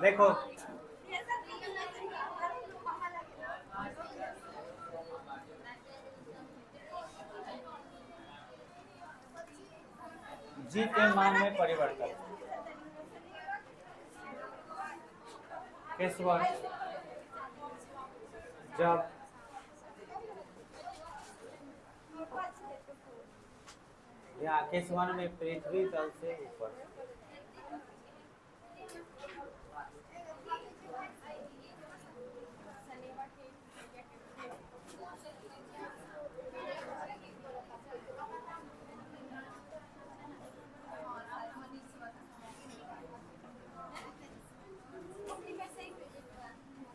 देखो जी के मान में परिवर्तन किस वन जब या किस वन में पृथ्वी तल से ऊपर।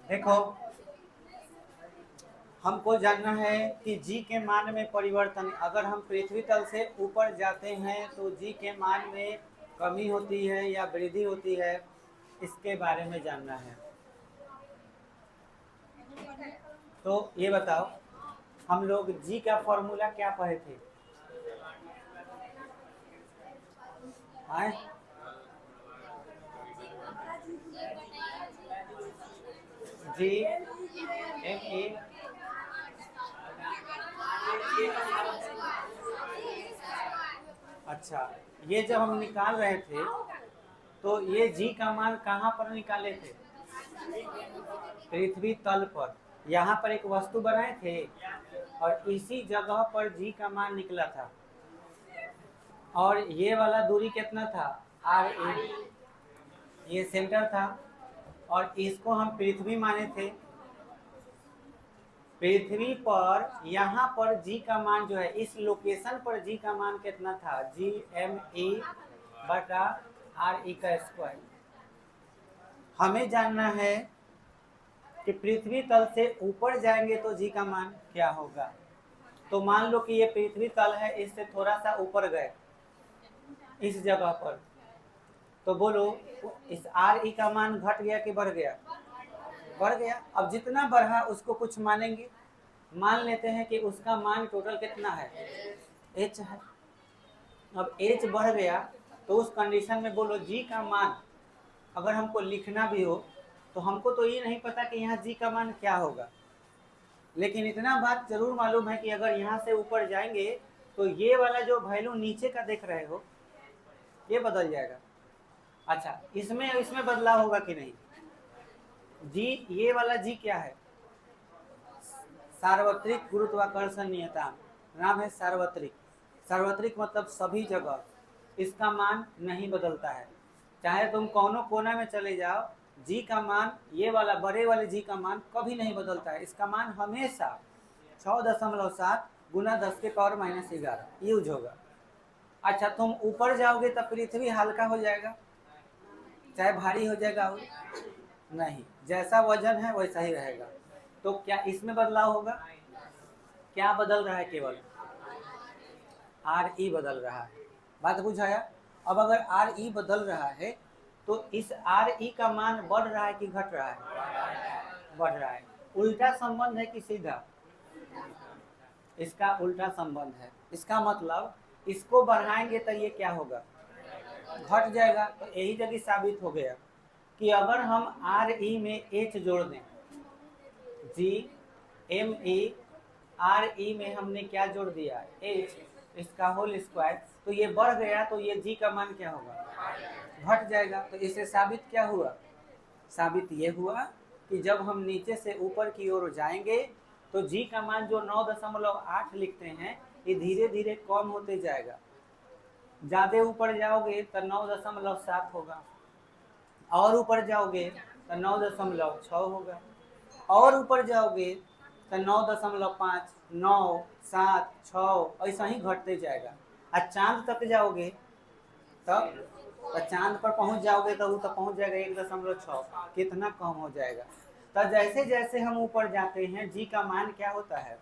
देखो हमको जानना है कि जी के मान में परिवर्तन, अगर हम पृथ्वी तल से ऊपर जाते हैं तो जी के मान में कमी होती है या वृद्धि होती है, इसके बारे में जानना है। तो ये बताओ, हम लोग जी का फॉर्मूला क्या पढ़े थे? आए? G M A. अच्छा, ये जब हम निकाल रहे थे तो ये जी का मान कहाँ पर निकाले थे? पृथ्वी तल पर। यहाँ पर एक वस्तु बनाए थे और इसी जगह पर जी का मान निकला था। और ये वाला दूरी कितना था? R A. ये सेंटर था और इसको हम पृथ्वी माने थे। पृथ्वी पर यहाँ पर जी का मान जो है, इस लोकेशन पर जी का मान कितना था? जी एम ए बटा आर ई का स्क्वायर। हमें जानना है कि पृथ्वी तल से ऊपर जाएंगे तो जी का मान क्या होगा। तो मान लो कि ये पृथ्वी तल है, इससे थोड़ा सा ऊपर गए इस जगह पर, तो बोलो इस आर ई का मान घट गया कि बढ़ गया? बढ़ गया। अब जितना बढ़ा उसको कुछ मानेंगे। मान लेते हैं कि उसका मान टोटल कितना है? एच है। अब एच बढ़ गया तो उस कंडीशन में बोलो जी का मान अगर हमको लिखना भी हो तो हमको तो ये नहीं पता कि यहाँ जी का मान क्या होगा, लेकिन इतना बात जरूर मालूम है कि अगर यहाँ से ऊपर जाएंगे तो ये वाला जो वैल्यू नीचे का देख रहे हो ये बदल जाएगा। अच्छा, इसमें बदलाव होगा कि नहीं? जी, ये वाला जी क्या है? सार्वत्रिक गुरुत्वाकर्षण नियतांक, नाम है सार्वत्रिक। सार्वत्रिक मतलब सभी जगह, इसका मान नहीं बदलता है। चाहे तुम कौनो कोना में चले जाओ, जी का मान, ये वाला बड़े वाले जी का मान कभी नहीं बदलता है। इसका मान हमेशा 6.7 गुना 10 के पावर -11 यूज होगा। अच्छा, तुम ऊपर जाओगे तब पृथ्वी हल्का हो जाएगा, चाहे भारी हो जाएगा? नहीं, जैसा वजन है वैसा ही रहेगा। तो क्या इसमें बदलाव होगा? क्या बदल रहा है? केवल आर ई बदल रहा है। बात बुझाया? अब अगर आर ई बदल रहा है तो इस आर ई का मान बढ़ रहा है कि घट रहा है? बढ़ रहा है। उल्टा संबंध है कि सीधा? इसका उल्टा संबंध है। इसका मतलब इसको बढ़ाएंगे तो ये क्या होगा? घट जाएगा। तो यही जगह साबित हो गया कि अगर हम आर ई में एच जोड़ दें, G M E R E में हमने क्या जोड़ दिया? एच, इसका होल स्क्वायर, तो ये बढ़ गया तो ये जी का मान क्या होगा? घट जाएगा। तो इसे साबित क्या हुआ? साबित ये हुआ कि जब हम नीचे से ऊपर की ओर जाएंगे तो जी का मान जो 9.8 लिखते हैं ये धीरे धीरे कम होते जाएगा। ज़्यादा ऊपर जाओगे तो 9.7 होगा, और ऊपर जाओगे तो 9.6 होगा, और ऊपर जाओगे तो 9.5, 9, 7, 6 ऐसा ही घटते जाएगा। और चांद तक जाओगे तब तो चांद पर पहुंच जाओगे तो वो तो पहुंच जाएगा 1.6, कितना कम हो जाएगा। तो जैसे जैसे हम ऊपर जाते हैं जी का मान क्या होता है?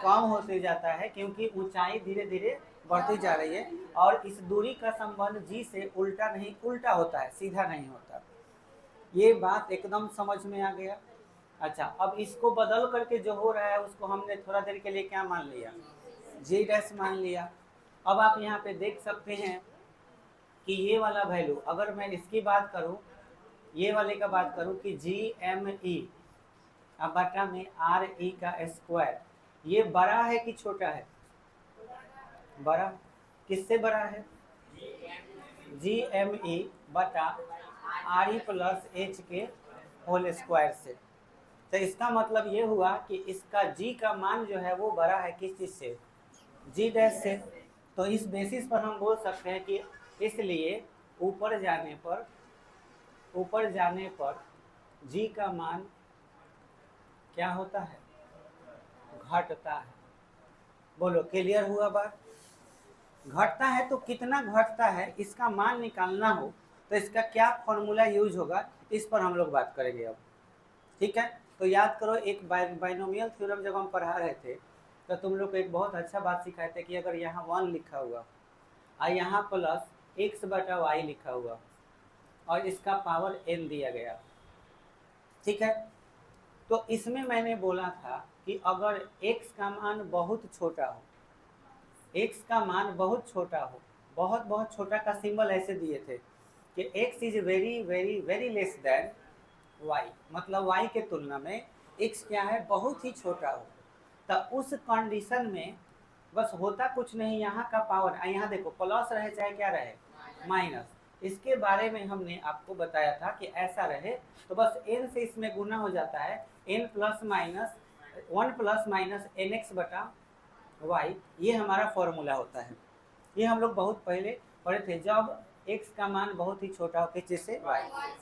कम होते जाता है, क्योंकि ऊंचाई धीरे धीरे बढ़ती जा रही है। और इस दूरी का संबंध जी से उल्टा नहीं, उल्टा होता है, सीधा नहीं होता। ये बात एकदम समझ में आ गया। अच्छा, अब इसको बदल करके जो हो रहा है उसको हमने थोड़ा देर के लिए क्या मान लिया? जी डैश मान लिया। अब आप यहाँ पे देख सकते हैं कि ये वाला वैल्यू, अगर मैं इसकी बात करूँ, ये वाले का बात करूं कि जी एम ई अब बटा में आर ई का स्क्वायर, ये बड़ा है कि छोटा है? बड़ा। किससे बड़ा है? जी एम ई बटा आर ई प्लस एच के होल स्क्वायर से। तो इसका मतलब ये हुआ कि इसका जी का मान जो है वो बड़ा है किस चीज़ से? जी डैश से। तो इस बेसिस पर हम बोल सकते हैं कि इसलिए ऊपर जाने पर जी का मान क्या होता है? घटता है। बोलो, क्लियर हुआ बात? घटता है तो कितना घटता है इसका मान निकालना हो तो इसका क्या फॉर्मूला यूज होगा, इस पर हम लोग बात करेंगे अब। ठीक है, तो याद करो एक बाइनोमियल थ्योरम जब हम पढ़ा रहे थे तो तुम लोग को एक बहुत अच्छा बात सिखाए थे कि अगर यहाँ 1 लिखा हुआ और यहाँ प्लस एक्स बटा वाई लिखा हुआ और इसका पावर n दिया गया, ठीक है, तो इसमें मैंने बोला था कि अगर x का मान बहुत छोटा हो, x का मान बहुत छोटा हो, बहुत बहुत छोटा का सिंबल ऐसे दिए थे कि x is very very very less than y, मतलब y के तुलना में x क्या है? बहुत ही छोटा हो। तो उस कंडीशन में बस होता कुछ नहीं, यहाँ का पावर, यहाँ देखो प्लस रहे चाहे क्या रहे माइनस, इसके बारे में हमने आपको बताया था कि ऐसा रहे तो बस n से इसमें गुना हो जाता है, n plus minus 1 plus minus n x बटा वाई, ये हमारा फॉर्मूला होता है। ये हम लोग बहुत पहले पढ़े थे जब x का मान बहुत ही छोटा हो किस चीज़ से? y।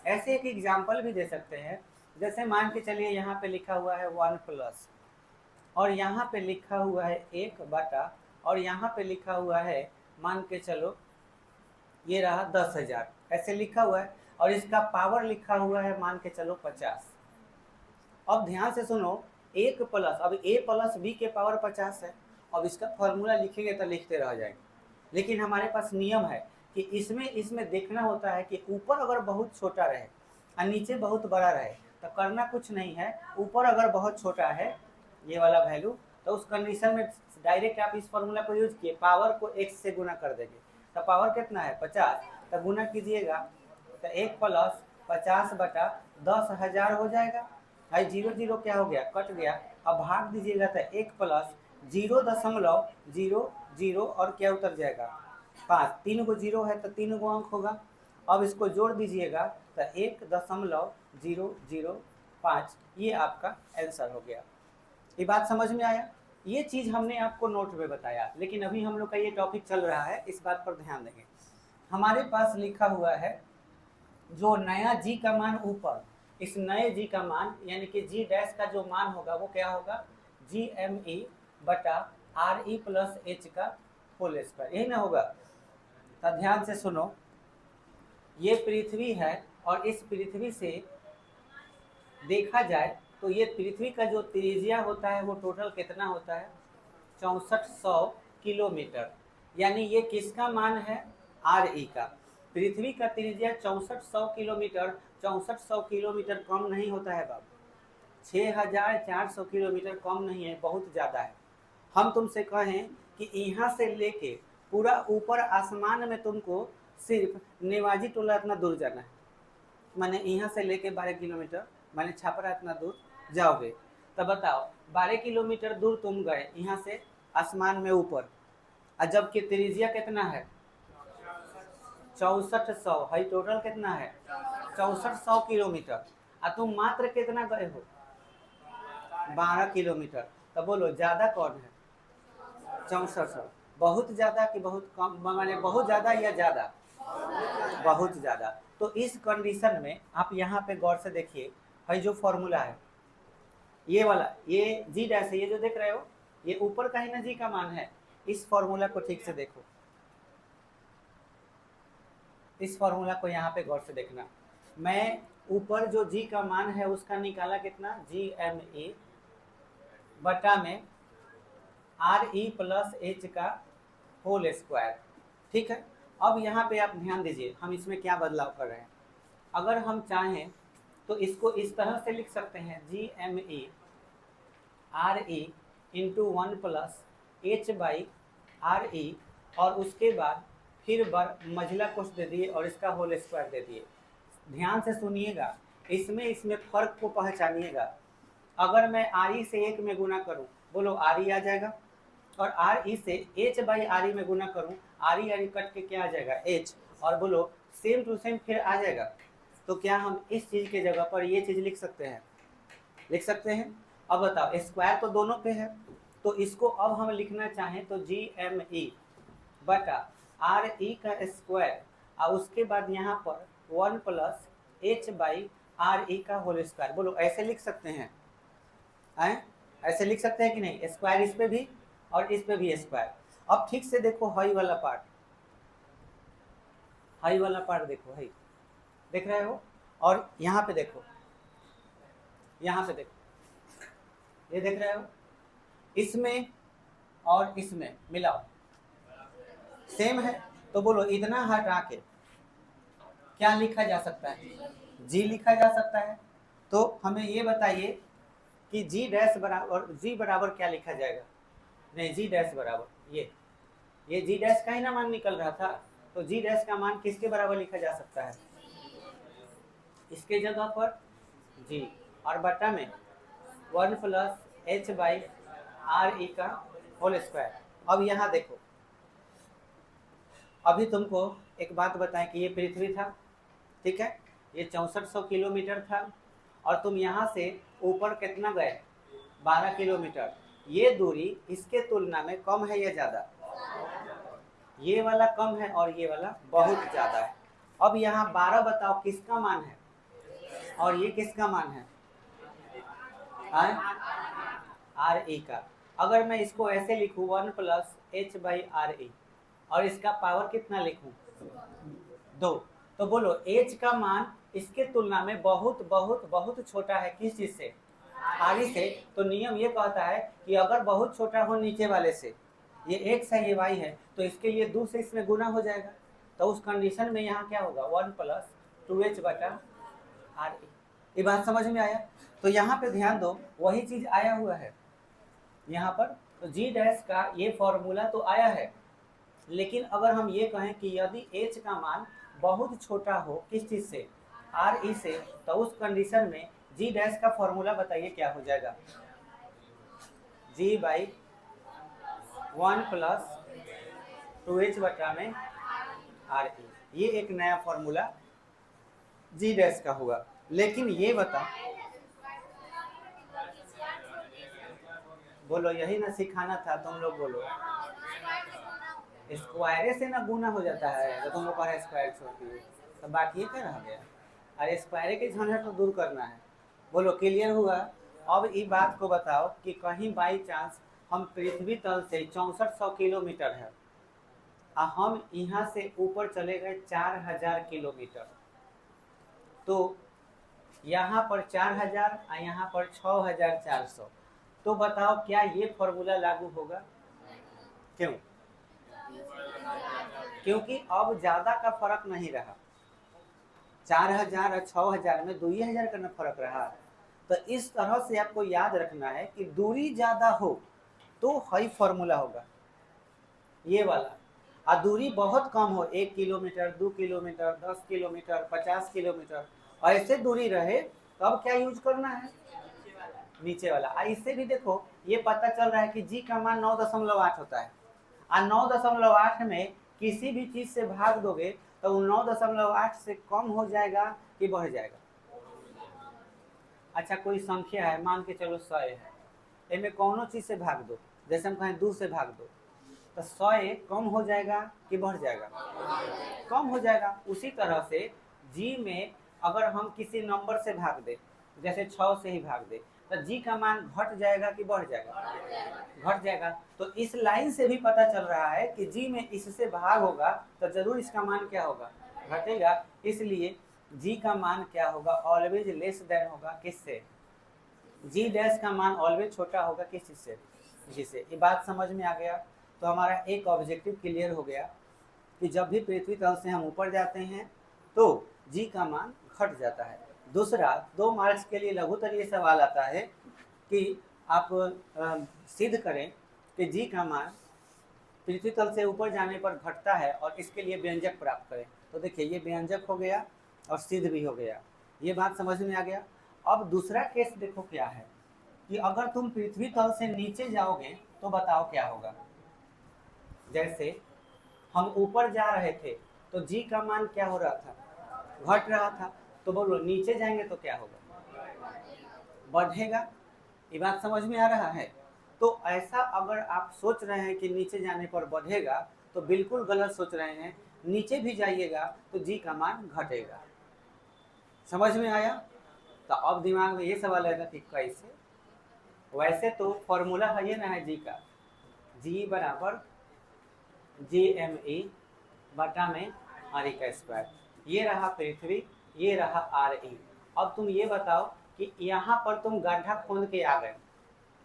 ऐसे एक एग्जाम्पल भी दे सकते हैं, जैसे मान के चलिए यहाँ पे लिखा हुआ है 1 प्लस और यहाँ पे लिखा हुआ है 1 बटा और यहाँ पे लिखा हुआ है मान के चलो ये रहा 10,000, ऐसे लिखा हुआ है और इसका पावर लिखा हुआ है मान के चलो 50। अब ध्यान से सुनो, 1 प्लस, अब a प्लस b के पावर 50 है, अब इसका फॉर्मूला लिखेंगे तो लिखते रह जाएंगे, लेकिन हमारे पास नियम है कि इसमें देखना होता है कि ऊपर अगर बहुत छोटा रहे और नीचे बहुत बड़ा रहे तो करना कुछ नहीं है, ऊपर अगर बहुत छोटा है ये वाला वैल्यू तो उस कंडीशन में डायरेक्ट आप इस फॉर्मूला को यूज किए, पावर को x से गुना कर देंगे, तो पावर कितना है 50, तो गुना कीजिएगा तो 1 प्लस 50 बटा 10,000 हो जाएगा। भाई 0 0 क्या हो गया? कट गया। अब भाग दीजिएगा तो 1 प्लस 0.00 और क्या उतर जाएगा 5, 3 गो 0 है तो 3 गो अंक होगा। अब इसको जोड़ दीजिएगा तो 1.005, ये आपका आंसर हो गया। ये बात समझ में आया? ये चीज़ हमने आपको नोट में बताया, लेकिन अभी हम लोग का ये टॉपिक चल रहा है, इस बात पर ध्यान देंगे। हमारे पास लिखा हुआ है जो नया जी का मान ऊपर, इस नए जी का मान यानी कि जी डैश का जो मान होगा वो क्या होगा? जी एम ई बटा आर ई प्लस एच का होल स्क्वायर, यही ना होगा? तो ध्यान से सुनो, ये पृथ्वी है और इस पृथ्वी से देखा जाए तो ये पृथ्वी का जो त्रिज्या होता है वो टोटल कितना होता है? 6400 किलोमीटर। यानी ये किसका मान है? आर ई का। पृथ्वी का त्रिज्या 6400 किलोमीटर, 6400 किलोमीटर कम नहीं होता है बाबू, 6400 किलोमीटर कम नहीं है, बहुत ज़्यादा है। हम तुमसे कहें कि यहाँ से लेके पूरा ऊपर आसमान में तुमको सिर्फ नेवाजी टोला इतना दूर जाना है, माने यहाँ से लेके 12 किलोमीटर, माने छापरा इतना दूर जाओगे, तब बताओ 12 किलोमीटर दूर तुम गए यहाँ से आसमान में ऊपर, और जबकि त्रिज्या कितना है? 6400 है, टोटल कितना है? 6400 किलोमीटर, और तुम मात्र कितना गए हो? 12 किलोमीटर। तो बोलो ज़्यादा कौन है? 6400। बहुत ज़्यादा कि बहुत कम? माने बहुत ज़्यादा या ज़्यादा? बहुत ज़्यादा। तो इस कंडीशन में आप यहाँ पे गौर से देखिए, भाई जो फॉर्मूला है ये वाला, ये जी डैश है, ये जो देख रहे हो ये ऊपर का ही ना जी का मान है। इस फॉर्मूला को ठीक से देखो, इस फॉर्मूला को यहाँ पे गौर से देखना। मैं ऊपर जो जी का मान है उसका निकाला कितना? जी एम ए बटा में आर ई प्लस एच का होल स्क्वायर, ठीक है। अब यहाँ पे आप ध्यान दीजिए हम इसमें क्या बदलाव कर रहे हैं। अगर हम चाहें तो इसको इस तरह से लिख सकते हैं, G M A R E into 1 plus H by R E, और उसके बाद फिर मझला कुछ दे दिए और इसका होल स्क्वायर दे दिए, ध्यान से सुनिएगा, इसमें फर्क को पहचानिएगा। अगर मैं आर ई से 1 में गुना करूं, बोलो आर ई आ जाएगा, और आर ई से एच बाई आर ई में गुना करूं, आर ई कट के क्या आ जाएगा एच, और बोलो सेम टू सेम फिर आ जाएगा। तो क्या हम इस चीज़ के जगह पर ये चीज़ लिख सकते हैं? लिख सकते हैं। अब बताओ, स्क्वायर तो दोनों पे है, तो इसको अब हम लिखना चाहें तो जी एम ई बटा आर ई का स्क्वायर, और उसके बाद यहाँ पर 1 प्लस एच बाई आर ई का होल स्क्वायर। बोलो ऐसे लिख सकते हैं? ऐसे लिख सकते हैं कि नहीं? स्क्वायर इस पे भी और इस पे भी स्क्वायर। अब ठीक से देखो हाई वाला पार्ट, हाई वाला पार्ट देखो, हाई देख रहे हो, और यहाँ पे देखो, यहाँ पे देखो, ये देख रहे हो, इसमें और इसमें मिलाओ सेम है। तो बोलो इतना हटा के क्या लिखा जा सकता है? जी लिखा जा सकता है। तो हमें ये बताइए कि जी डैश बराबर, जी बराबर क्या लिखा जाएगा? नहीं, जी डैश बराबर ये जी डैश का ही ना मान निकल रहा था, तो जी डैश का मान किसके बराबर लिखा जा सकता है? इसके जगह पर जी, और बटा में 1 प्लस एच बाई आर ई का होल स्क्वायर। अब यहाँ देखो, अभी तुमको एक बात बताएं कि ये पृथ्वी था, ठीक है, ये 6400 किलोमीटर था, और तुम यहाँ से ऊपर कितना गए? 12 किलोमीटर। ये दूरी इसके तुलना में कम है या ज़्यादा? ये वाला कम है और ये वाला बहुत ज़्यादा है। अब यहाँ 12 बताओ किसका मान है, और ये किसका मान है? आर ई का। अगर मैं इसको ऐसे लिखूँ 1 plus H by R E, और इसका पावर कितना लिखूं? 2। तो बोलो एच का मान इसके तुलना में बहुत बहुत बहुत छोटा है, किस चीज से? आर ई से। तो नियम ये कहता है कि अगर बहुत छोटा हो नीचे वाले से, ये एक्स है ये वाई है, तो इसके लिए 2 से इसमें गुना हो जाएगा। तो उस कंडीशन में यहाँ क्या होगा? 1 प्लस 2h बटा आर ई। ये बात समझ में आया? तो यहाँ पे ध्यान दो, वही चीज आया हुआ है यहाँ पर। तो जी डैश का ये फॉर्मूला तो आया है, लेकिन अगर हम ये कहें कि यदि h का मान बहुत छोटा हो किस चीज से? आर ई से, तो उस कंडीशन में जी डैश का फॉर्मूला बताइए क्या हो जाएगा? जी बाई 1 प्लस 2h बटा में आर ई। ये एक नया फॉर्मूला जी डैश का हुआ। लेकिन ये बता, बोलो यही ना सिखाना था तुम लोग, बोलो स्क्वायरे से ना गुना हो जाता है, तो तुम लोग कहा स्क्वायर छोड़ती है, तो बाकी ये क्या रह गया? अरे स्क्वायरे के झंझट तो दूर करना है। बोलो क्लियर हुआ? अब इस बात को बताओ कि कहीं बाई चांस हम पृथ्वी तल से 6400 किलोमीटर है, और हम यहाँ से ऊपर चले गए 4000 किलोमीटर, तो यहाँ पर 4000 और यहाँ पर 6400, तो बताओ क्या ये फॉर्मूला लागू होगा? क्यों? क्योंकि अब ज्यादा का फर्क नहीं रहा, 4000 और 6000 में 2000 का न फर्क रहा। तो इस तरह से आपको याद रखना है कि दूरी ज्यादा हो तो हाई फॉर्मूला होगा ये वाला, और दूरी बहुत कम हो, 1 किलोमीटर 2 किलोमीटर 10 किलोमीटर 50 किलोमीटर ऐसे दूरी रहे, तब क्या यूज करना है? नीचे वाला। इससे भी देखो ये पता चल रहा है कि जी का मान 9.8 होता है, और 9.8 में किसी भी चीज से भाग दोगे तो 9.8 से कम हो जाएगा कि बढ़ जाएगा? अच्छा कोई संख्या है, मान के चलो 100 है, इनमें कौनो चीज से भाग दो, जैसे हम कहें 2 से भाग दो, तो 100 कम हो जाएगा कि बढ़ जाएगा? कम हो जाएगा। उसी तरह से जी में अगर हम किसी नंबर से भाग दे, जैसे 6 से ही भाग दे, तो जी का मान घट जाएगा कि बढ़ जाएगा? घट जाएगा। तो इस लाइन से भी पता चल रहा है कि जी में इससे भाग होगा तो जरूर इसका मान क्या होगा? घटेगा। इसलिए जी का मान क्या होगा? ऑलवेज लेस देन होगा किससे? जी डैश का मान ऑलवेज छोटा होगा किस चीज से? जिससे। ये बात समझ में आ गया? तो हमारा एक ऑब्जेक्टिव क्लियर हो गया कि जब भी पृथ्वी तल से हम ऊपर जाते हैं तो जी का मान घट जाता है। दूसरा, 2 मार्क्स के लिए लघुत्तर ये सवाल आता है कि आप सिद्ध करें कि जी का मान पृथ्वी तल से ऊपर जाने पर घटता है और इसके लिए व्यंजक प्राप्त करें। तो देखिए ये व्यंजक हो गया, और सिद्ध भी हो गया। ये बात समझ में आ गया। अब दूसरा केस देखो क्या है कि अगर तुम पृथ्वी तल से नीचे जाओगे तो बताओ क्या होगा। जैसे हम ऊपर जा रहे थे तो जी का मान क्या हो रहा था, घट रहा था। तो बोलो नीचे जाएंगे तो क्या होगा, बढ़ेगा। ये बात समझ में आ रहा है। तो ऐसा अगर आप सोच रहे हैं कि नीचे जाने पर बढ़ेगा तो बिल्कुल गलत सोच रहे हैं। नीचे भी जाइएगा तो जी का मान घटेगा। समझ में आया। तो अब दिमाग में ये सवाल आएगा कि कैसे। वैसे तो फॉर्मूला है ये ना है जी का, जी बराबर JME बटा में RE का स्क्वायर। ये रहा पृथ्वी, ये रहा RE। अब तुम ये बताओ कि यहाँ पर तुम गड्ढा खोद के आ गए,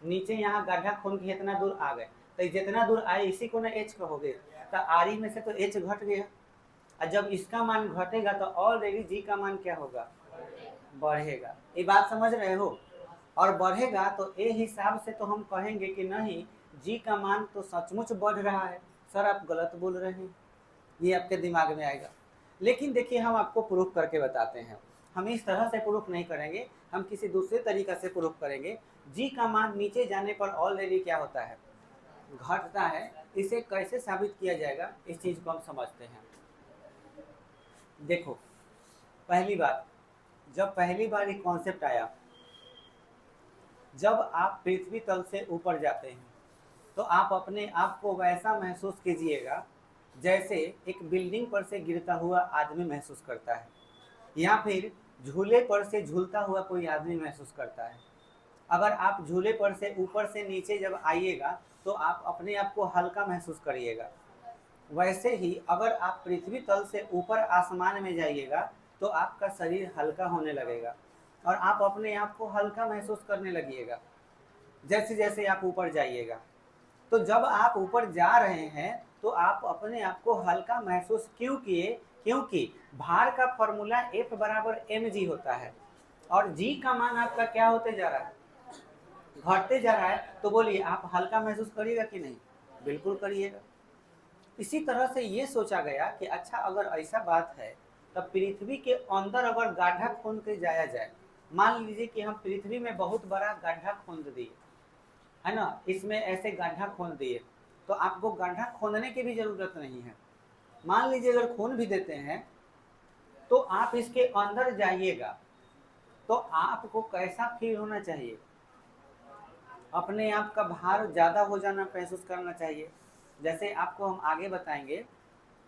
नीचे यहाँ गड्ढा खोद के इतना दूर आ गए, तो जितना दूर आए इसी को ना H कहोगे। तो RE में से तो H घट गया, और जब इसका मान घटेगा तो ऑलरेडी जी का मान क्या होगा, बढ़ेगा। ये बात समझ रहे हो। और बढ़ेगा तो ये हिसाब से तो हम कहेंगे कि नहीं, जी का मान तो सचमुच बढ़ रहा है, सर आप गलत बोल रहे हैं। ये आपके दिमाग में आएगा। लेकिन देखिए हम आपको प्रूफ करके बताते हैं। हम इस तरह से प्रूफ नहीं करेंगे, हम किसी दूसरे तरीका से प्रूफ करेंगे। जी का मान नीचे जाने पर ऑलरेडी क्या होता है, घटता है। इसे कैसे साबित किया जाएगा इस चीज को हम समझते हैं। देखो पहली बात, जब पहली बार ये कॉन्सेप्ट आया, जब आप पृथ्वी तल से ऊपर जाते हैं तो आप अपने आप को वैसा महसूस कीजिएगा जैसे एक बिल्डिंग पर से गिरता हुआ आदमी महसूस करता है, या फिर झूले पर से झूलता हुआ कोई आदमी महसूस करता है। अगर आप झूले पर से ऊपर से नीचे जब आइएगा तो आप अपने आप को हल्का महसूस करिएगा। वैसे ही अगर आप पृथ्वी तल से ऊपर आसमान में जाइएगा तो आपका शरीर हल्का होने लगेगा और आप अपने आप को हल्का महसूस करने लगिएगा जैसे जैसे आप ऊपर जाइएगा। तो जब आप ऊपर जा रहे हैं तो आप अपने आप को हल्का महसूस क्यों किए, क्योंकि भार का फॉर्मूला F बराबर mg होता है और g का मान आपका क्या होते जा रहा है, घटते जा रहा है। तो बोलिए आप हल्का महसूस करिएगा कि नहीं, बिल्कुल करिएगा। इसी तरह से ये सोचा गया कि अच्छा अगर ऐसा बात है तब पृथ्वी के अंदर अगर गड्ढा खोद के जाया जाए, मान लीजिए कि हम पृथ्वी में बहुत बड़ा गड्ढा खोद दिए है ना, इसमें ऐसे गड्ढा खोद दिए तो आपको गड्ढा खोदने की भी जरूरत नहीं है। मान लीजिए अगर खोद भी देते हैं तो आप इसके अंदर जाइएगा तो आपको कैसा फील होना चाहिए, अपने आप का भार ज़्यादा हो जाना महसूस करना चाहिए। जैसे आपको हम आगे बताएंगे,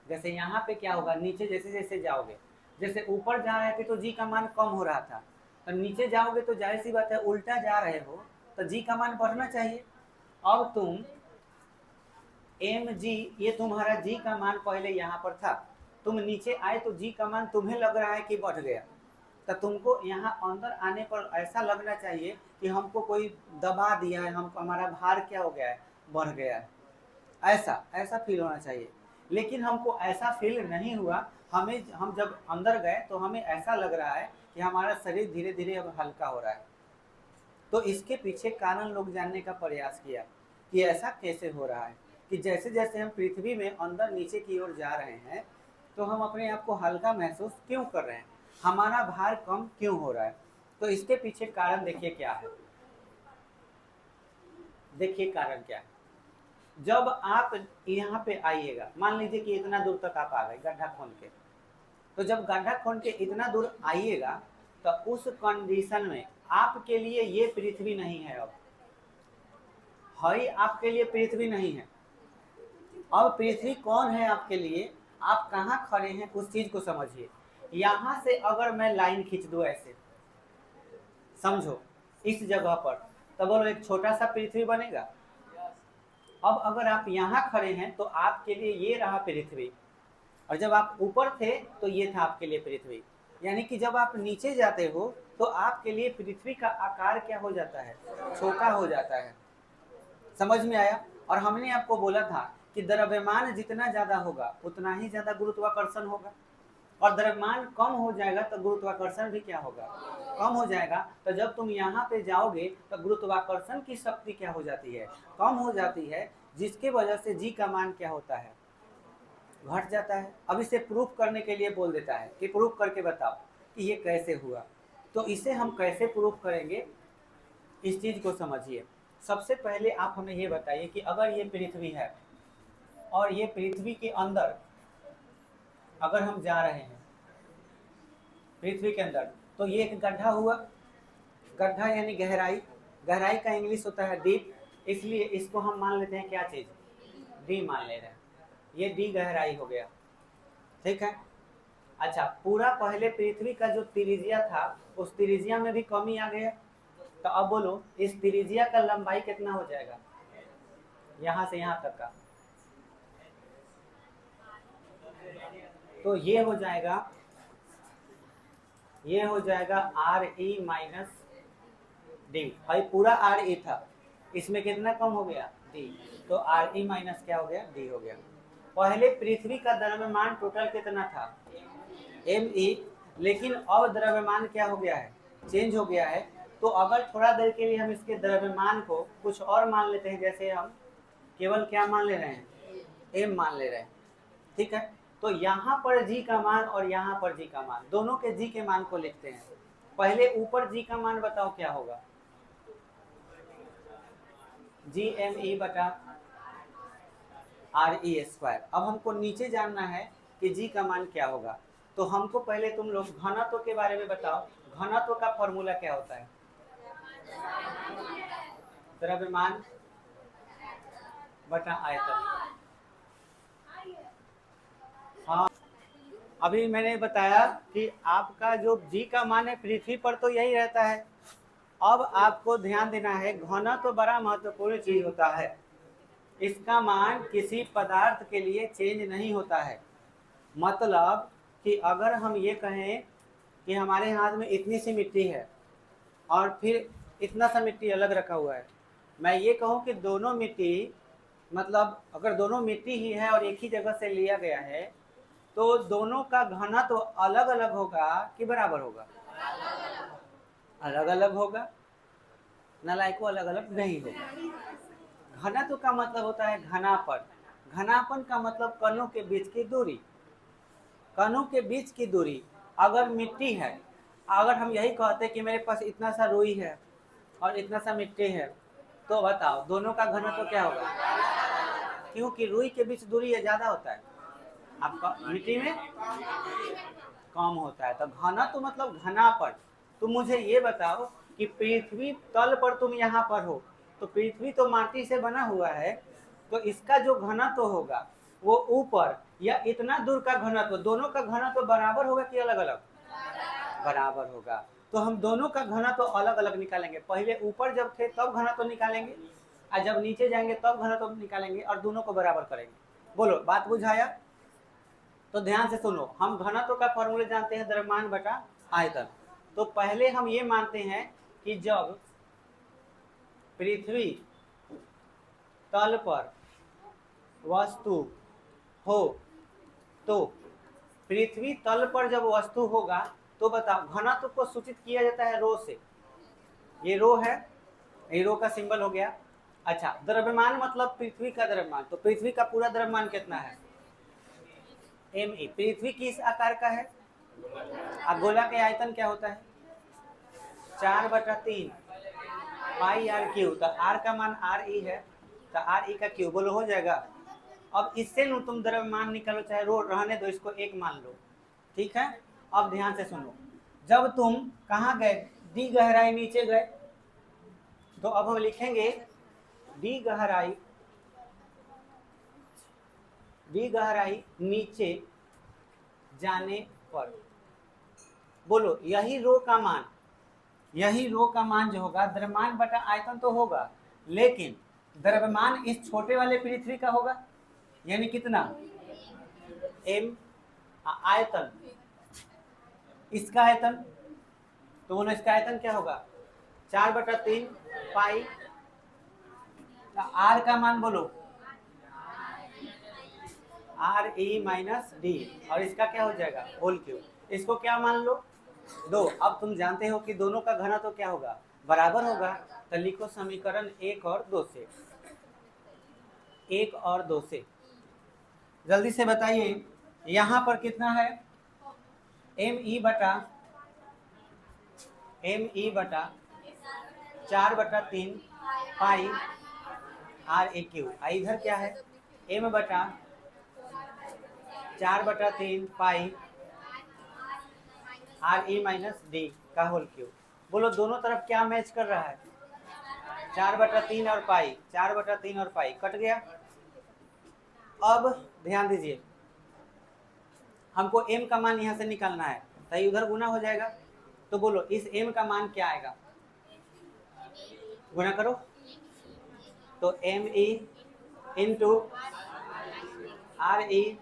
जैसे यहाँ पे क्या होगा, नीचे जैसे जैसे जाओगे, जैसे ऊपर जा रहे थे तो जी का मान कम हो रहा था, तो नीचे जाओगे तो जाहिर सी बात है उल्टा जा रहे हो तो जी का मान बढ़ना चाहिए। अब तुम mg, ये तुम्हारा जी का मान पहले यहाँ पर था, तुम नीचे आए तो जी का मान तुम्हें लग रहा है कि बढ़ गया, तो तुमको यहाँ अंदर आने पर ऐसा लगना चाहिए कि हमको कोई दबा दिया है, हम हमारा भार क्या हो गया है, बढ़ गया है। ऐसा ऐसा फील होना चाहिए। लेकिन हमको ऐसा फील नहीं हुआ, हम जब अंदर गए तो हमें ऐसा लग रहा है कि हमारा शरीर धीरे धीरे अब हल्का हो रहा है। तो इसके पीछे कारण लोग जानने का प्रयास किया कि ऐसा कैसे हो रहा है कि जैसे जैसे हम पृथ्वी में अंदर नीचे की ओर जा रहे हैं तो हम अपने आप को हल्का महसूस क्यों कर रहे हैं, हमारा भार कम क्यों हो रहा है। तो इसके पीछे कारण देखिए क्या है, देखिए कारण क्या है। जब आप यहाँ पे आइएगा, मान लीजिए कि इतना दूर तक आप आ गए गड्ढा खोद के, तो जब गड्ढा खोद के इतना दूर आइएगा तो उस कंडीशन में आपके लिए ये पृथ्वी नहीं है, अब है आपके लिए पृथ्वी नहीं है। अब पृथ्वी कौन है आपके लिए, आप कहाँ खड़े हैं उस चीज को समझिए। यहाँ से अगर मैं लाइन खींच दूं ऐसे, समझो इस जगह पर, तब बोलो एक छोटा सा पृथ्वी बनेगा। अब अगर आप यहाँ खड़े हैं तो आपके लिए ये रहा पृथ्वी, और जब आप ऊपर थे तो ये था आपके लिए पृथ्वी। यानी कि जब आप नीचे जाते हो तो आपके लिए पृथ्वी का आकार क्या हो जाता है, छोटा हो जाता है। समझ में आया। और हमने आपको बोला था कि द्रव्यमान जितना ज्यादा होगा उतना ही ज्यादा गुरुत्वाकर्षण होगा, और द्रव्यमान कम हो जाएगा तो गुरुत्वाकर्षण भी क्या होगा, कम हो जाएगा। तो जब तुम यहाँ पे जाओगे तो गुरुत्वाकर्षण की शक्ति क्या हो जाती है, कम हो जाती है, जिसके वजह से जी का मान क्या होता है, घट जाता है। अब इसे प्रूफ करने के लिए बोल देता है कि प्रूफ करके बताओ कि ये कैसे हुआ। तो इसे हम कैसे प्रूफ करेंगे, इस चीज़ को समझिए। सबसे पहले आप हमें ये बताइए कि अगर ये पृथ्वी है और ये पृथ्वी के अंदर अगर हम जा रहे हैं पृथ्वी के अंदर, तो ये एक गड्ढा हुआ। गड्ढा यानी गहराई, गहराई का इंग्लिश होता है डीप, इसलिए इसको हम मान लेते हैं क्या चीज़, डी मान ले रहे हैं। ये डी गहराई हो गया, ठीक है। अच्छा, पूरा पहले पृथ्वी का जो त्रिज्या था उस त्रिज्या में भी कमी आ गया। तो अब बोलो इस त्रिज्या का लंबाई कितना हो जाएगा, यहाँ से यहाँ तक का, तो ये हो जाएगा आर ई माइनस डी। भाई पूरा आर ई था, इसमें कितना कम हो गया, डी, तो आर ई माइनस क्या हो गया, डी हो गया। पहले पृथ्वी का द्रव्यमान टोटल कितना था, एम ई, लेकिन अब द्रव्यमान क्या हो गया है, चेंज हो गया है। तो अगर थोड़ा देर के लिए हम इसके द्रव्यमान को कुछ और मान लेते हैं, जैसे हम केवल क्या मान ले रहे हैं, एम मान ले रहे हैं, ठीक है। तो यहाँ पर जी का मान और यहाँ पर जी का मान, दोनों के जी के मान को लिखते हैं। पहले ऊपर जी का मान बताओ क्या होगा, जी एम ई बटा आर ई स्क्वायर। अब हमको नीचे जानना है कि जी का मान क्या होगा। तो हमको पहले तुम लोग घनत्व के बारे में बताओ, घनत्व का फॉर्मूला क्या होता है, द्रव्यमान बटा आयतन। हाँ, अभी मैंने बताया कि आपका जो जी का मान है पृथ्वी पर तो यही रहता है। अब आपको ध्यान देना है, घनत्व तो बड़ा महत्वपूर्ण चीज होता है। इसका मान किसी पदार्थ के लिए चेंज नहीं होता है। मतलब कि अगर हम ये कहें कि हमारे हाथ में इतनी सी मिट्टी है और फिर इतना सा मिट्टी अलग रखा हुआ है, मैं ये कहूँ कि दोनों मिट्टी, मतलब अगर दोनों मिट्टी ही है और एक ही जगह से लिया गया है, तो दोनों का घनत्व तो अलग अलग होगा कि बराबर होगा, अलग अलग होगा। नालायकों, अलग अलग नहीं होगा। घनत्व का मतलब होता है घनापन, घनापन का मतलब कणों के बीच की दूरी, कणों के बीच की दूरी। अगर मिट्टी है, अगर हम यही कहते कि मेरे पास इतना सा रुई है और इतना सा मिट्टी है, तो बताओ दोनों का घनत्व क्या होगा, क्योंकि रुई के बीच दूरी ज़्यादा होता है, आपका मिट्टी में कम होता है। तो घनत्व मतलब घनापन। तुम मुझे ये बताओ कि पृथ्वी तल पर तुम यहाँ पर हो, तो पृथ्वी तो माटी से बना हुआ है, तो इसका जो घनत्व होगा वो ऊपर या इतना दूर का घनत्व, दोनों का घनत्व बराबर होगा कि अलग अलग, बराबर होगा। तो हम दोनों का घनत्व अलग अलग निकालेंगे। पहले ऊपर जब थे तब घनत्व निकालेंगे, और जब नीचे जाएंगे तब घनत्व निकालेंगे, और दोनों को बराबर करेंगे। बोलो, बात बुझाया? तो ध्यान से सुनो, हम घनत्व का फॉर्मूला जानते हैं, द्रव्यमान बटा आयतन। तो पहले हम ये मानते हैं कि जब पृथ्वी तल पर वस्तु हो, तो पृथ्वी तल पर जब वस्तु होगा तो बताओ घनत्व को सूचित किया जाता है रो से। ये रो है, ये रो का सिंबल हो गया। अच्छा, द्रव्यमान मतलब पृथ्वी का द्रव्यमान, तो पृथ्वी का पूरा द्रव्यमान कितना है, एम ई। पृथ्वी किस आकार का है, अब गोला के आयतन क्या होता है, 4/3 पाई आर क्यू। तो आर का मान आर ई है, तो आर ई का क्यू, बोलो हो जाएगा। अब इससे नु तुम द्रव्यमान निकालो, चाहे रो रहने दो, इसको एक मान लो, ठीक है। अब ध्यान से सुनो, जब तुम कहाँ गए, डी गहराई नीचे गए, तो अब हम लिखेंगे डी गहराई, डी गहराई नीचे जाने पर, बोलो यही रो का मान, यही रो का मान जो होगा, द्रव्यमान बटा आयतन तो होगा, लेकिन द्रव्यमान इस छोटे वाले पृथ्वी का होगा, यानी कितना, एम, आयतन इसका आयतन, तो बोलो इसका आयतन क्या होगा, 4/3 पाई, आर का मान बोलो आर ई माइनस डी, और इसका क्या हो जाएगा, होल क्यूब। इसको क्या मान लो, 2। अब तुम जानते हो कि दोनों का घनत्व तो क्या होगा, बराबर होगा। तो लिखो समीकरण 1 और 2 से, 1 और 2 से। जल्दी से बताइए यहाँ पर कितना है, एम ई बटा 4/3 पाई आर ए क्यू। इधर क्या है, एम बटा 4/3 पाई आर ई माइनस डी का होल क्यूब। बोलो दोनों तरफ क्या मैच कर रहा है, 4/3 और पाई, 4/3 और पाई कट गया। अब ध्यान दीजिए, हमको m का मान यहाँ से निकालना है, तो उधर गुना हो जाएगा। तो बोलो इस m का मान क्या आएगा, गुना करो। तो M E into R E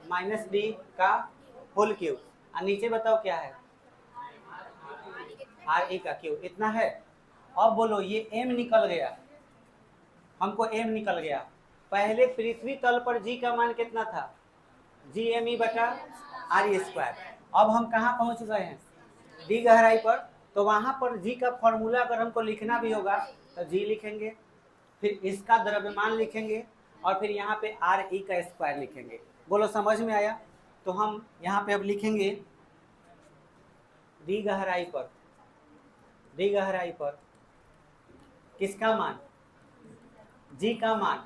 minus D का होल क्यूब, और नीचे बताओ क्या है, आर ई का क्यूब, इतना है। अब बोलो ये m निकल गया, हमको m निकल गया। पहले पृथ्वी तल पर g का मान कितना था, जी एम ई बटा आर ई स्क्वायर। अब हम कहाँ पहुँच गए हैं, d गहराई पर। तो वहाँ पर g का फॉर्मूला अगर हमको लिखना भी होगा तो g लिखेंगे, फिर इसका द्रव्यमान लिखेंगे, और फिर यहाँ पे आर ई का स्क्वायर लिखेंगे। बोलो समझ में आया। तो हम यहाँ पे अब लिखेंगे d गहराई पर किसका मान, g का मान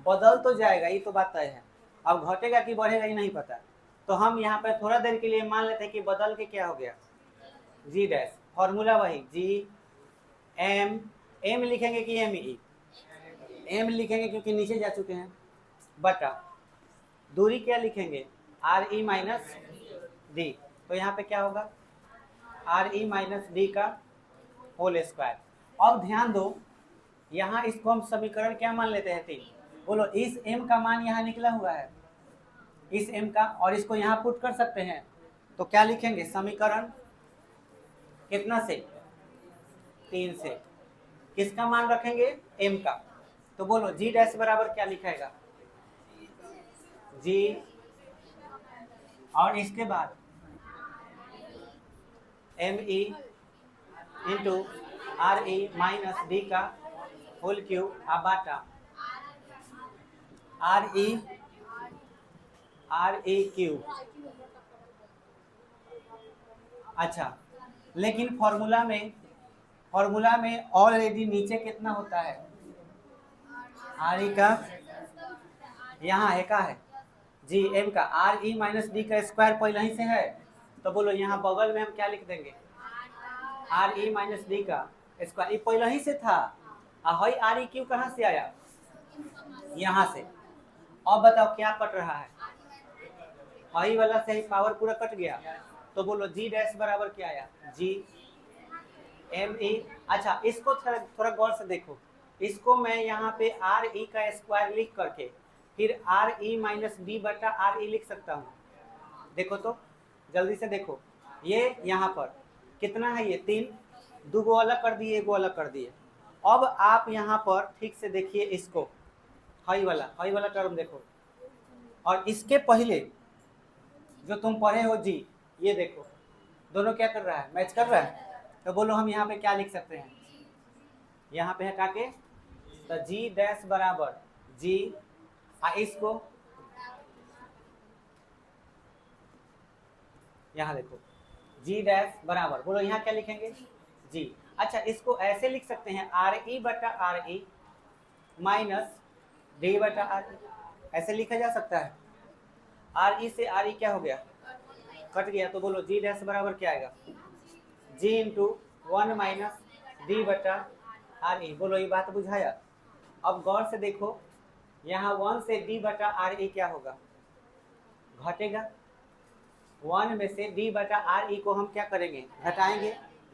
बदल तो जाएगा, ये तो बात तय है। अब घटेगा कि बढ़ेगा ये नहीं पता, तो हम यहाँ पर थोड़ा देर के लिए मान लेते हैं कि बदल के क्या हो गया, जी डैश। फॉर्मूला वही जी एम, एम लिखेंगे कि एम ई, एम लिखेंगे क्योंकि नीचे जा चुके हैं, बटा दूरी क्या लिखेंगे, आर ई माइनस डी। तो यहाँ पे क्या होगा, आर ई माइनस डी का होल स्क्वायर। अब ध्यान दो, यहाँ इसको हम समीकरण क्या मान लेते हैं, 3। बोलो इस m का मान यहाँ निकला हुआ है, इस m का, और इसको यहाँ पुट कर सकते हैं। तो क्या लिखेंगे, समीकरण कितना से, 3 से, किसका मान रखेंगे, m का। तो बोलो g डैश बराबर क्या लिखाएगा, g, और इसके बाद M E into R E minus D का होल क्यूब, अब बाटा आर ई क्यूब। अच्छा, लेकिन फॉर्मूला में ऑलरेडी नीचे कितना होता है, आर ई का, यहाँ है का है जी एम का, आर ई माइनस डी का स्क्वायर पहले ही से है। तो बोलो यहाँ बगल में हम क्या लिख देंगे, आर ई माइनस डी का स्क्वायर, ये पहले ही से था। हाई आर ई क्यू कहाँ से आया, यहाँ से। अब बताओ क्या कट रहा है, हाई वाला से ही पावर पूरा कट गया। तो बोलो जी डैश बराबर क्या आया, जी एम ई। अच्छा, इसको थोड़ा गौर से देखो, इसको मैं यहाँ पे आर ई का स्क्वायर लिख करके फिर आर ई माइनस डी बटा आर ई लिख सकता हूँ। देखो तो जल्दी से देखो, ये यहाँ पर कितना है, ये 3, 2 गो अलग कर दिए, 1 गो अलग कर दिए। अब आप यहाँ पर ठीक से देखिए इसको, हाई वाला टर्म देखो, और इसके पहले जो तुम पढ़े हो जी, ये देखो दोनों क्या कर रहा है, मैच कर रहा है। तो बोलो हम यहाँ पे क्या लिख सकते हैं, यहाँ पे हटा के, तो जी डैश बराबर जी, इसको यहाँ देखो, जी डैश बराबर, बोलो यहाँ क्या लिखेंगे, जी। अच्छा, इसको ऐसे लिख सकते हैं, आर ई बटा आर ई माइनस डी बटा आर ई, ऐसे लिखा जा सकता है। आर ई से आर ई क्या हो गया, कट गया। तो बोलो जी डैश बराबर क्या आएगा, जी इंटू 1 माइनस डी बटा आर ई। बोलो ये बात बुझाया। अब गौर से देखो, यहाँ 1 से डी बटा आर ई क्या होगा, घटेगा। 1 में से डी बटा आर ई को हम क्या करेंगे,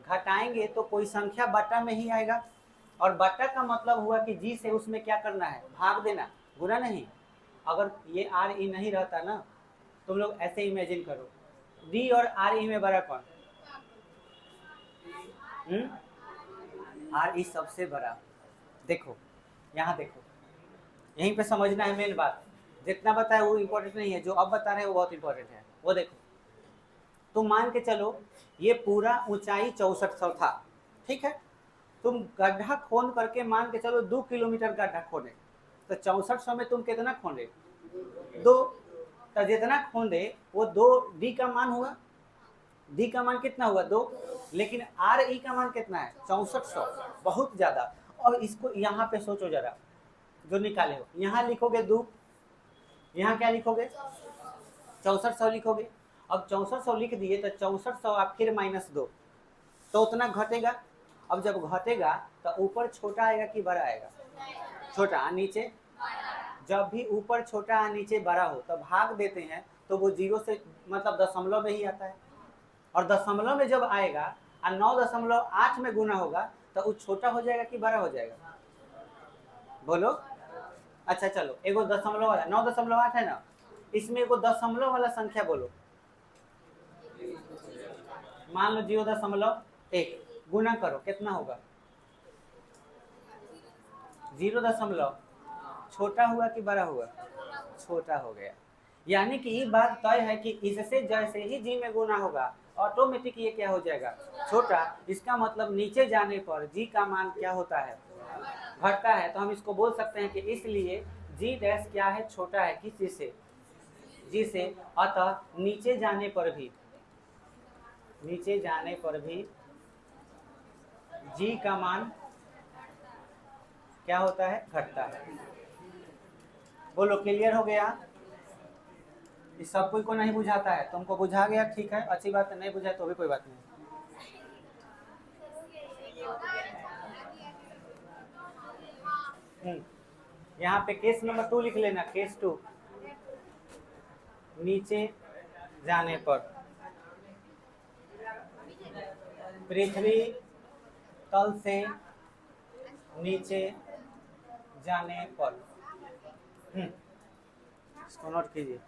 घटाएंगे तो कोई संख्या बटा में ही आएगा, और बटा का मतलब हुआ कि जी से उसमें क्या करना है, भाग देना, गुना नहीं। अगर ये आर ई नहीं रहता ना, तुम लोग ऐसे इमेजिन करो, डी और आर ई में बड़ा कौन, आर ई सबसे बड़ा। देखो यहाँ देखो, यहीं पे समझना है मेन बात, जितना बताया वो इम्पोर्टेंट नहीं है, जो अब बता रहे हैं वो बहुत इम्पोर्टेंट है। वो देखो, तुम मान के चलो ये पूरा ऊंचाई 6400 था, ठीक है। तुम गड्ढा खोद करके मान के चलो 2 किलोमीटर गड्ढा खोदे, तो 6400 में तुम कितना खोदे, 2, तो जितना खोदे वो 2 डी का मान हुआ, डी का मान कितना हुआ 2, लेकिन आर ई का मान कितना है 6400, बहुत ज़्यादा। और इसको यहाँ पे सोचो जरा, जो निकाले हो यहाँ लिखोगे 2, यहाँ क्या लिखोगे 6400 लिखोगे। अब 6400 लिख दिए तो 6400 आप फिर -2, तो उतना घटेगा। अब जब घटेगा तो ऊपर छोटा आएगा कि बड़ा आएगा, छोटा, नीचे जब भी ऊपर छोटा और नीचे बड़ा हो तो भाग देते हैं तो वो 0 से मतलब दशमलव में ही आता है। और दशमलव में जब आएगा और 9.8 में गुना होगा तो वो छोटा हो जाएगा कि बड़ा हो जाएगा, बोलो। अच्छा चलो, एगो दशमलव वाला 9.8 है ना, इसमें एगो दशमलव वाला संख्या बोलो। मान लो 0.1, गुना करो कितना होगा 0. छोटा हुआ कि बड़ा हुआ, छोटा हो गया। यानी कि ये बात तय है कि इससे जैसे ही जी में गुना होगा ऑटोमेटिक ये क्या हो जाएगा छोटा। इसका मतलब नीचे जाने पर जी का मान क्या होता है घटता है। तो हम इसको बोल सकते हैं कि इसलिए जी डैश क्या है छोटा है किस चीज से, जी से। अतः नीचे जाने पर भी जी का मान क्या होता है घटता है। बोलो क्लियर हो गया। इस सब कोई को नहीं बुझाता है, तुमको बुझा गया ठीक है, अच्छी बात है, नहीं बुझाए तो भी कोई बात नहीं। यहाँ पे केस नंबर 2 लिख लेना, केस 2, नीचे जाने पर, पृथ्वी तल से नीचे जाने पर। इसको नोट कीजिए।